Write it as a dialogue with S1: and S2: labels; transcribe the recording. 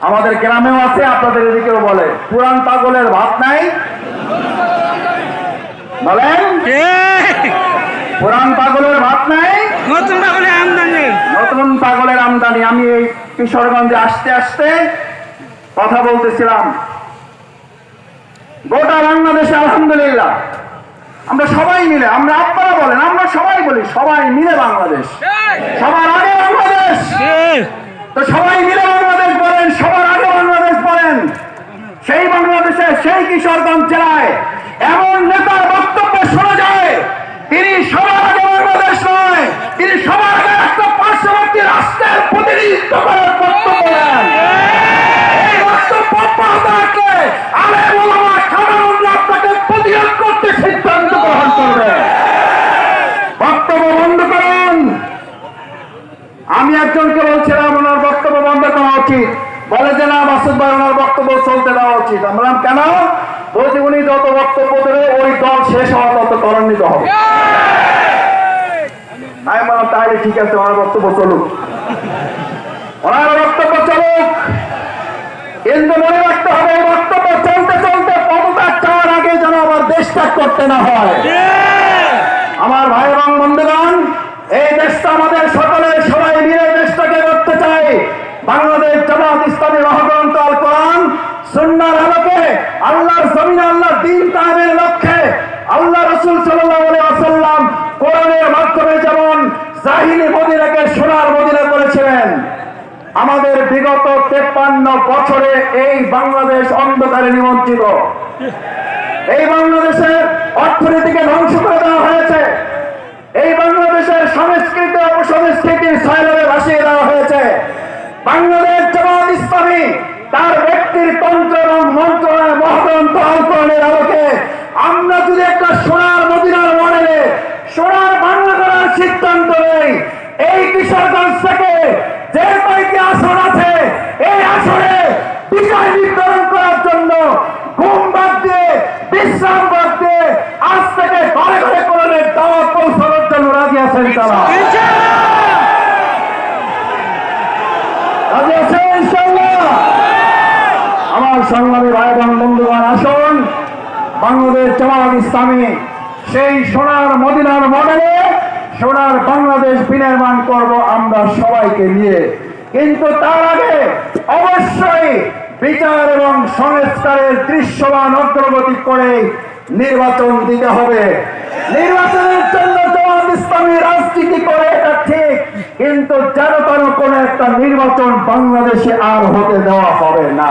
S1: আমাদের গ্রামেও আছে, আপনাদের এদিকেও বলে পুরান পাগলের ভাত নাই, বলেন পুরান পাগলের ভাত নাই,
S2: নতুন পাগলের আমদানি।
S1: নতুন পাগলের আমদানি। আমি এই কিশোরগঞ্জে আসতে আসতে কথা বলতেছিলাম, গোটা বাংলাদেশে আলহামদুলিল্লাহ আমরা সবাই মিলে, আমরা আপনারা বলেন, আমরা সবাই বলি, সবাই মিলে বাংলাদেশ, সবার আগে বাংলাদেশ। তো সবাই মিলে বাংলাদেশ বলেন, সবার আগে বাংলাদেশ বলেন। সেই বাংলাদেশে, সেই কিশোরগঞ্জ জেলায় এমন নেতার বক্তব্য শোনা যায়, তিনি সবার আগে বাংলাদেশ নয়, তিনি সবার আগে একটা পার্শ্ববর্তী রাষ্ট্রের প্রতিনিধিত্ব করার বক্তব্য দেন। এই বক্তব্য অব্যাহত রাখলে আলেম ওলামা সাধারণ আপনাকে প্রতিরোধ করতে সিদ্ধান্ত গ্রহণ করবে। বক্তব্য বন্ধ করুন। আমি একজনকে বলছিলাম ওনার বক্তব্য বন্ধ করা উচিত, বলে যে না মাসুদ ভাই ওনার বক্তব্য চলতে দেওয়া উচিত। আমরা বললাম কেন? বলছি উনি যত বক্তব্য দেবে ওই দল শেষ হওয়া তত ত্বরান্বিত হবে। আমি বললাম তাহলে ঠিক আছে, ওনার বক্তব্য চলুক, ওনার বক্তব্য চলুক, কিন্তু মনে রাখতে হবে এই বক্তব্য চলতে চলতে পদত্যাগ চাওয়ার আগে যেন আবার দেশ ত্যাগ করতে না হয়। আমার ভাই এবং বন্ধুগণ, এই দেশটা আমাদের সকলের, সবাই মিলে দেশটাকে করতে চাই। বাংলাদেশ জামাত ইসলামী মহাগ্রন্থ আল কোরআন সুন্নাহর আলোকে আল্লাহর জমিনে আল্লাহর দ্বীন কায়েমের লক্ষ্যে আল্লাহ রাসূল সাল্লাল্লাহু আলাইহি ওয়াসাল্লাম কোরআনের মাধ্যমে যেমন জাহিলি মদিনাকে সোনার মদিনা করেছিলেন, আমাদের বিগত 53 বছরে এই বাংলাদেশ অন্ধকারে নিমজ্জিত। এই বাংলাদেশের অর্থনীতিকে ধ্বংস করে দেওয়া হয়েছে, এই বাংলাদেশের সংস্কৃতি অপসংস্কৃতির ছায়াতলে ভাসিয়ে দেওয়া হয়েছে। বাংলাদেশ জামাত ইসলামী তার ব্যক্তির তন্ত্র এবং মন্ত্রণায় মহাগ্রন্থ আল কোরআনের আলোকে আমরা যদি একটা সোনার মদিনার মডেলে সোনার বাংলা করার সিদ্ধান্ত নেই, এই কিশোরগঞ্জ থেকে যে কয়েকটি আসন আছে এই আসনে বিষয় নির্ধারণ করার জন্য ঘুম বাদ দিয়ে, বিশ্রাম বাদ দিয়ে আজ থেকে ঘরে ঘরে কোরআনের দাওয়াত পৌঁছানোর জন্য রাজি আছেন তারা? রাজি আছেন ইনশাআল্লাহ? আমার সংগ্রামী ভাই এবং বন্ধুগণ, আসুন বাংলাদেশ জামাত ইসলামী সেই সোনার মদিনার মডেলে সোনার বাংলাদেশ বিনির্মাণ করব আমরা সবাইকে নিয়ে। কিন্তু তার আগে অবশ্যই বিচার এবং সংস্কারের দৃশ্যমান অগ্রগতি করে নির্বাচন দিতে হবে। নির্বাচনের জন্য জামাত ইসলামী রাজনীতি করে এটা ঠিক, কিন্তু যেন তেন কোনো একটা নির্বাচন বাংলাদেশে আর হতে দেওয়া হবে না।